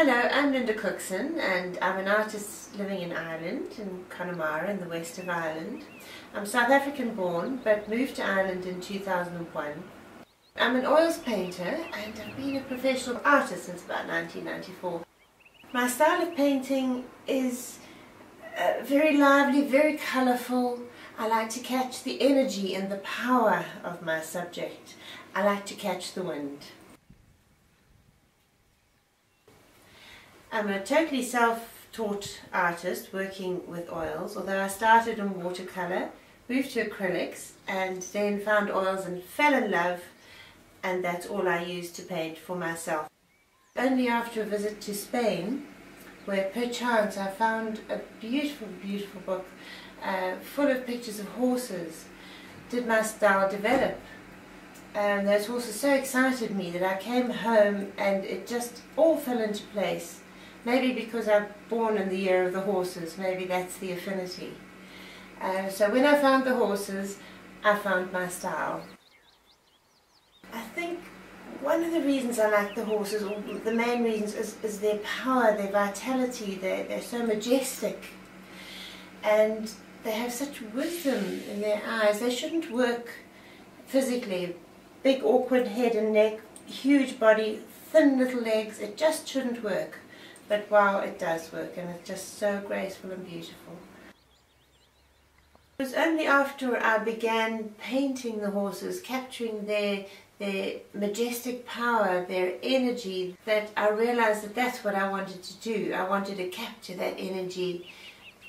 Hello, I'm Lynda Cookson and I'm an artist living in Ireland, in Connemara in the west of Ireland. I'm South African born but moved to Ireland in 2001. I'm an oils painter and I've been a professional artist since about 1994. My style of painting is very lively, very colourful. I like to catch the energy and the power of my subject. I like to catch the wind. I'm a totally self-taught artist working with oils, although I started in watercolour, moved to acrylics and then found oils and fell in love, and that's all I use to paint for myself. Only after a visit to Spain, where perchance I found a beautiful, beautiful book full of pictures of horses, did my style develop. And those horses so excited me that I came home and it just all fell into place. Maybe because I'm born in the year of the horses, maybe that's the affinity. So when I found the horses, I found my style. I think one of the reasons I like the horses, or the main reasons, is their power, their vitality. They're so majestic and they have such wisdom in their eyes. They shouldn't work physically. Big awkward head and neck, huge body, thin little legs, it just shouldn't work. But wow, it does work, and it's just so graceful and beautiful. It was only after I began painting the horses, capturing their majestic power, their energy, that I realized that that's what I wanted to do. I wanted to capture that energy,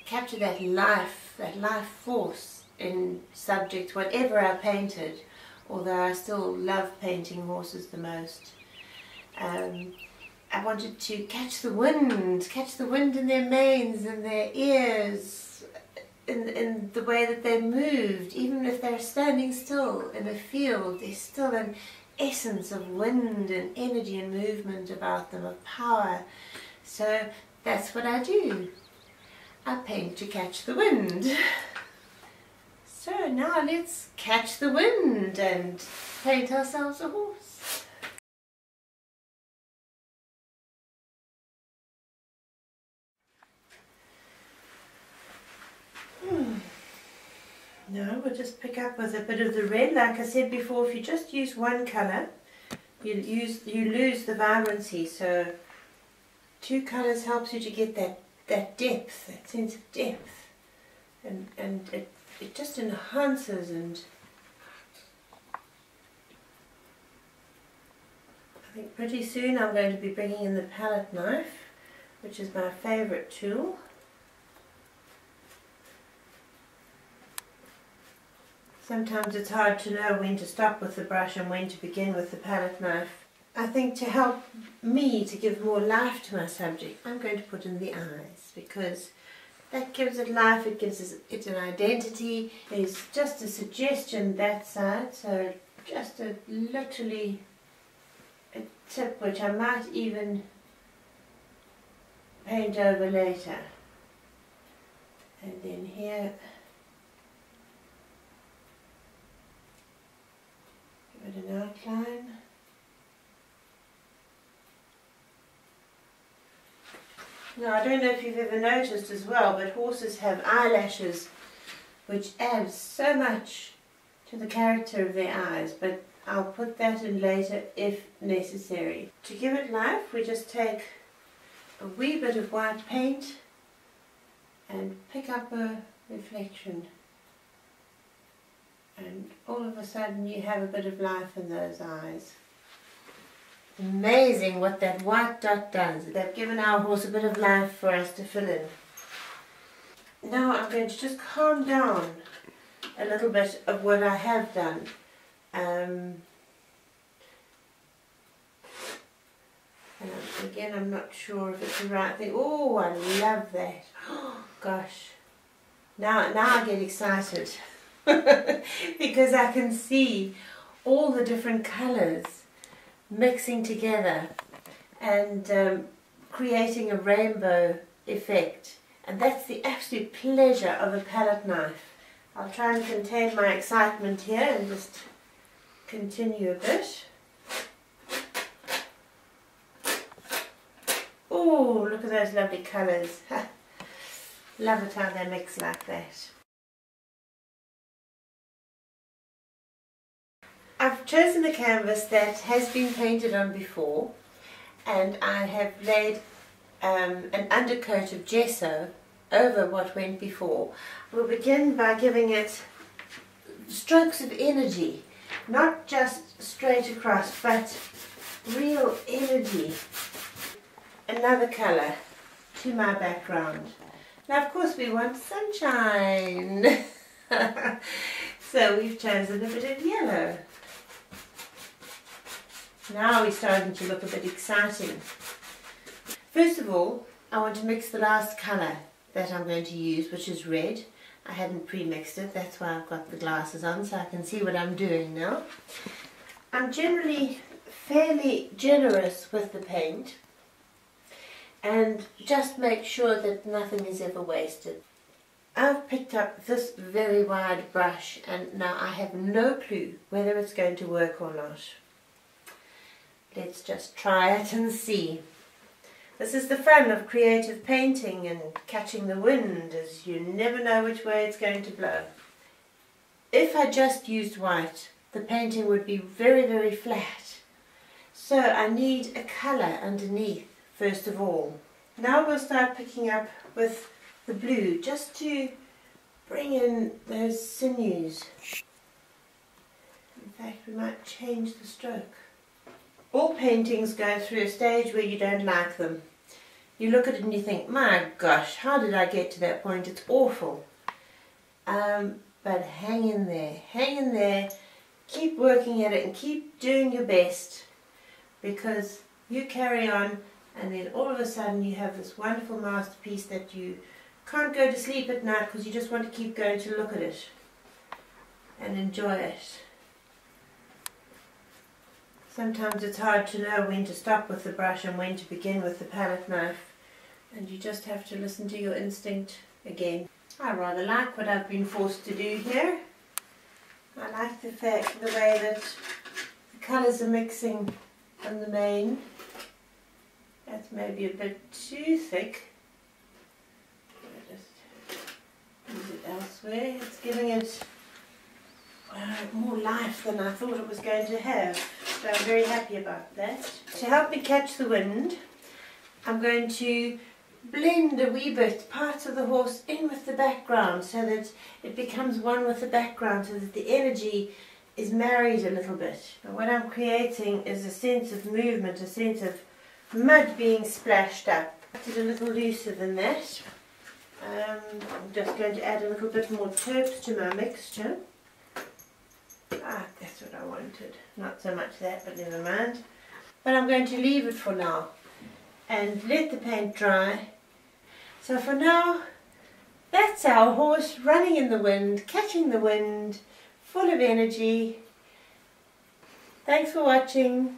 capture that life force in subjects, whatever I painted, although I still love painting horses the most. I wanted to catch the wind in their manes and their ears, in the way that they moved. Even if they're standing still in a field, there's still an essence of wind and energy and movement about them, of power. So that's what I do. I paint to catch the wind. So now let's catch the wind and paint ourselves a horse. Now we'll just pick up with a bit of the red. Like I said before, if you just use one colour, you lose the vibrancy. So two colours helps you to get that depth, that sense of depth, and it just enhances. And I think pretty soon I'm going to be bringing in the palette knife, which is my favourite tool. Sometimes it's hard to know when to stop with the brush and when to begin with the palette knife. I think to help me to give more life to my subject, I'm going to put in the eyes, because that gives it life, it gives it an identity. There's just a suggestion that side, so just literally a tip which I might even paint over later. And then here, give it an outline. Now, I don't know if you've ever noticed as well, but horses have eyelashes which adds so much to the character of their eyes, but I'll put that in later if necessary. To give it life, we just take a wee bit of white paint and pick up a reflection. And all of a sudden you have a bit of life in those eyes. Amazing what that white dot does. They've given our horse a bit of life for us to fill in. Now I'm going to just calm down a little bit of what I have done. And again, I'm not sure if it's the right thing. Oh, I love that. Oh, gosh. Now I get excited. Because I can see all the different colours mixing together and creating a rainbow effect, and that's the absolute pleasure of a palette knife. I'll try and contain my excitement here and just continue a bit. Oh, at those lovely colours. Love it how they mix like that. I've chosen a canvas that has been painted on before, and I have laid an undercoat of gesso over what went before. We'll begin by giving it strokes of energy, not just straight across, but real energy. Another colour to my background. Now of course we want sunshine, so we've chosen a bit of yellow. Now we're starting to look a bit exciting. First of all, I want to mix the last colour that I'm going to use, which is red. I hadn't pre-mixed it, that's why I've got the glasses on so I can see what I'm doing now. I'm generally fairly generous with the paint and just make sure that nothing is ever wasted. I've picked up this very wide brush and now I have no clue whether it's going to work or not. Let's just try it and see. This is the fun of creative painting and catching the wind, as you never know which way it's going to blow. If I just used white, the painting would be very, very flat. So I need a colour underneath first of all. Now we'll start picking up with the blue just to bring in those sinews. In fact, we might change the stroke. All paintings go through a stage where you don't like them. You look at it and you think, my gosh, how did I get to that point? It's awful. But hang in there, keep working at it and keep doing your best, because you carry on and then all of a sudden you have this wonderful masterpiece that you can't go to sleep at night because you just want to keep going to look at it and enjoy it. Sometimes it's hard to know when to stop with the brush and when to begin with the palette knife, and you just have to listen to your instinct again. I rather like what I've been forced to do here. I like the way that the colours are mixing on the main. That's maybe a bit too thick. I'll just use it elsewhere. It's giving it more life than I thought it was going to have. So I'm very happy about that. To help me catch the wind, I'm going to blend a wee bit parts of the horse in with the background so that it becomes one with the background, so that the energy is married a little bit. And what I'm creating is a sense of movement, a sense of mud being splashed up. It's a little looser than that. I'm just going to add a little bit more terps to my mixture. Ah, that's what I wanted. Not so much that, but never mind. But I'm going to leave it for now and let the paint dry. So for now, that's our horse running in the wind, catching the wind, full of energy. Thanks for watching.